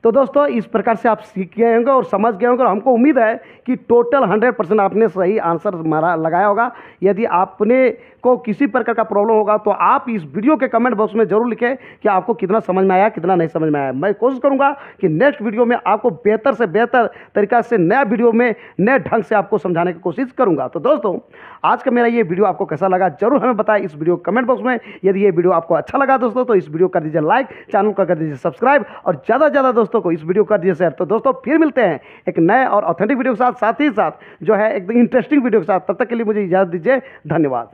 S1: तो दोस्तों इस प्रकार से आप सीख गए होंगे और समझ गए होंगे, और हमको उम्मीद है कि टोटल 100% आपने सही आंसर लगाया होगा। यदि आपने को किसी प्रकार का प्रॉब्लम होगा तो आप इस वीडियो के कमेंट बॉक्स में जरूर लिखें कि आपको कितना समझ में आया, कितना नहीं समझ में आया। मैं कोशिश करूंगा कि नेक्स्ट वीडियो में आपको बेहतर से बेहतर तरीका से नया वीडियो में नए ढंग से आपको समझाने की कोशिश करूंगा। तो दोस्तों आज का मेरा ये वीडियो आपको कैसा लगा जरूर हमें बताएं इस वीडियो कमेंट बॉक्स में। यदि ये वीडियो आपको अच्छा लगा दोस्तों तो इस वीडियो कर दीजिए लाइक, चैनल को कर दीजिए सब्सक्राइब, और ज़्यादा से ज़्यादा दोस्तों को इस वीडियो कर दीजिए शेयर। तो दोस्तों फिर मिलते हैं एक नए और ऑथेंटिक वीडियो के साथ ही साथ जो है एक इंटरेस्टिंग वीडियो के साथ। तब तक के लिए मुझे इजाज़त दीजिए, धन्यवाद।